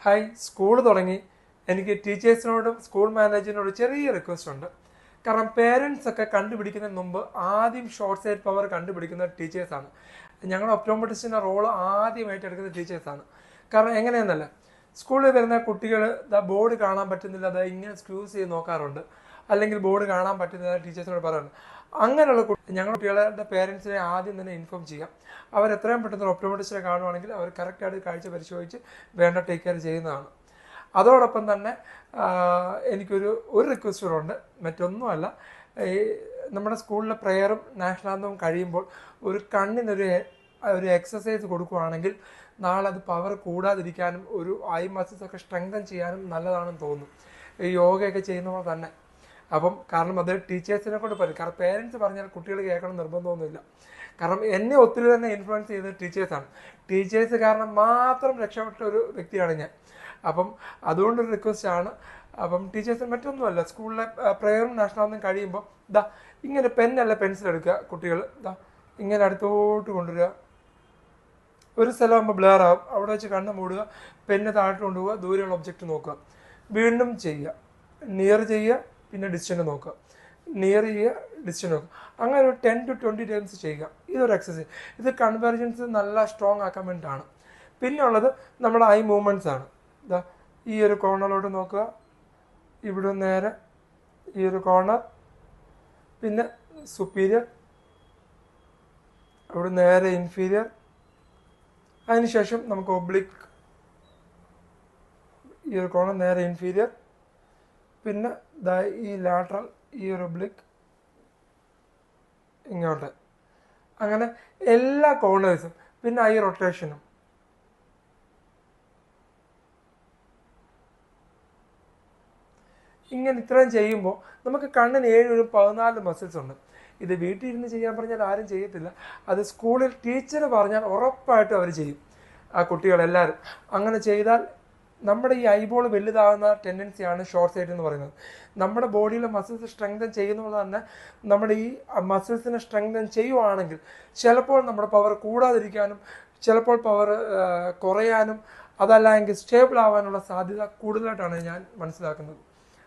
Hi, school തുടങ്ങി. എനിക്ക് ടീച്ചേഴ്സിനോടും school മാനേജറിനോടും ചെറിയ റിക്വസ്റ്റ് ഉണ്ട്. കാരണം പേരൻസ് ഒക്കെ കണ്ടുപിടിക്കുന്നതിന് മുമ്പ് ആദ്യം ഷോർട്ട് സൈഡ് പവർ കണ്ടുപിടിക്കുന്ന ടീച്ചേഴ്സാണ്. ഞങ്ങളുടെ ഒപ്റ്റോമെട്രിസ്റ്റിൻ്റെ റോള് ആദ്യമായിട്ട് എടുക്കുന്ന ടീച്ചേഴ്സാണ്. കാരണം എങ്ങനെയെന്നല്ല, സ്കൂളിൽ വരുന്ന കുട്ടികൾ ബോർഡ് കാണാൻ പറ്റുന്നില്ല, അത് ഇങ്ങനെ സ്ക്യൂസ് ചെയ്ത് നോക്കാറുണ്ട്, അല്ലെങ്കിൽ ബോർഡ് കാണാൻ പറ്റുന്നില്ല ടീച്ചേഴ്സിനോട് പറയാറുണ്ട്. അങ്ങനെയുള്ള ഞങ്ങളുടെ കുട്ടികളുടെ പേരൻസിനെ ആദ്യം തന്നെ ഇൻഫോം ചെയ്യാം. അവർ എത്രയും പെട്ടെന്ന് ഒപ്റ്റോമെട്രിസ്റ്റിനെ കാണുവാണെങ്കിൽ അവർ കറക്റ്റായിട്ട് കാഴ്ച പരിശോധിച്ച് വേണ്ട ടേക്ക് കെയർ ചെയ്യുന്നതാണ്. അതോടൊപ്പം തന്നെ എനിക്കൊരു റിക്വസ്റ്റുണ്ട്. മറ്റൊന്നുമല്ല, ഈ നമ്മുടെ സ്കൂളിലെ പ്രെയറും നാഷണൽ ആന്തവും കഴിയുമ്പോൾ ഒരു കണ്ണിനൊരു എക്സസൈസ് കൊടുക്കുകയാണെങ്കിൽ നാളെ അത് പവർ കൂടാതിരിക്കാനും ഒരു ഐ മസിൽസ് ഒക്കെ സ്ട്രെങ്തൻ ചെയ്യാനും നല്ലതാണെന്ന് തോന്നുന്നു, ഈ യോഗയൊക്കെ ചെയ്യുന്നവർ തന്നെ. അപ്പം കാരണം അത് ടീച്ചേഴ്സിനെ കൊണ്ട് പറയും. കാരണം പേരൻസ് പറഞ്ഞാൽ കുട്ടികൾ കേൾക്കണം നിർബന്ധമൊന്നുമില്ല. കാരണം എന്നെ ഒത്തിരി തന്നെ ഇൻഫ്ലുവൻസ് ചെയ്തത് ടീച്ചേഴ്സാണ്. ടീച്ചേഴ്സ് കാരണം മാത്രം രക്ഷപ്പെട്ട ഒരു വ്യക്തിയാണ് ഞാൻ. അപ്പം അതുകൊണ്ടൊരു റിക്വസ്റ്റാണ്. അപ്പം ടീച്ചേഴ്സിന് മറ്റൊന്നുമല്ല, സ്കൂളിലെ പ്രെയറും നാഷണൽ ആന്തവും കഴിയുമ്പോൾ ഇങ്ങനെ പെന്നല്ല പെൻസിൽ എടുക്കുക, കുട്ടികൾ ഇങ്ങനെ അടുത്തോട്ട് കൊണ്ടുവരിക. ഒരു സ്ഥലമാകുമ്പോൾ ബ്ലർ ആകും, അവിടെ വെച്ച് കണ്ണ് മൂടുക, പെന്ന് താഴോട്ട് കൊണ്ടുപോവുക, ദൂരെയുള്ള ഒബ്ജക്റ്റ് നോക്കുക, വീണ്ടും ചെയ്യുക, നിയർ ചെയ്യുക, പിന്നെ ഡിസ്റ്റൻറ്റ് നോക്കുക, നിയർ ചെയ്യുക, ഡിസ്റ്റൻറ്റ് നോക്കുക. അങ്ങനെ ഒരു 10 to 20 ടൈംസ് ചെയ്യുക. ഇതൊരു എക്സസൈസ്. ഇത് കൺവെർജൻസ് നല്ല സ്ട്രോങ് ആക്കാൻ വേണ്ടിയിട്ടാണ്. പിന്നെ ഉള്ളത് നമ്മുടെ ഐ മൂവ്മെൻറ്റ്സ് ആണ്. ഈ ഒരു കോർണറിലോട്ട് നോക്കുക, ഇവിടെ നേരെ ഈ ഒരു കോർണർ, പിന്നെ സുപ്പീരിയർ, അവിടെ നേരെ ഇൻഫീരിയർ, അതിനുശേഷം നമുക്ക് ഒബ്ലിക്, ഈ ഒരു കോർണർ നേരെ ഇൻഫീരിയർ, പിന്നെ ഈ ലാറ്ററൽ, ഈ ഒരു ഒബ്ലിക് ഇങ്ങോട്ട്. അങ്ങനെ എല്ലാ കോർണേഴ്സും. പിന്നെ ഐ റൊട്ടേഷനും. ഇങ്ങനെ ഇത്രയും ചെയ്യുമ്പോൾ നമുക്ക് കണ്ണിന് 7-14 മസിൽസ് ഉണ്ട്. ഇത് വീട്ടിൽ ഇരുന്ന് ചെയ്യാൻ പറഞ്ഞാൽ ആരും ചെയ്യത്തില്ല. അത് സ്കൂളിൽ ടീച്ചർ പറഞ്ഞാൽ ഉറപ്പായിട്ടും അവർ ചെയ്യും, ആ കുട്ടികളെല്ലാവരും. അങ്ങനെ ചെയ്താൽ നമ്മുടെ ഈ ഐബോൾ വലുതാകുന്ന ടെൻഡൻസിയാണ് ഷോർട്ട് സൈറ്റ് എന്ന് പറയുന്നത്. നമ്മുടെ ബോഡിയിലെ മസിൽസ് സ്ട്രെങ്തൻ ചെയ്യുന്നത് തന്നെ നമ്മുടെ ഈ മസിൽസിനെ സ്ട്രെങ്തൻ ചെയ്യുവാണെങ്കിൽ ചിലപ്പോൾ നമ്മുടെ പവർ കൂടാതിരിക്കാനും ചിലപ്പോൾ പവർ കുറയാനും അതല്ല എങ്കിൽ സ്റ്റേബിൾ ആവാനുള്ള സാധ്യത കൂടുതലായിട്ടാണ് ഞാൻ മനസ്സിലാക്കുന്നത്.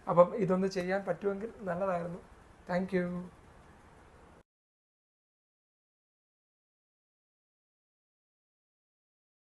അപ്പം ഇതൊന്ന് ചെയ്യാൻ പറ്റുമെങ്കിൽ നല്ലതായിരുന്നു. Thank you.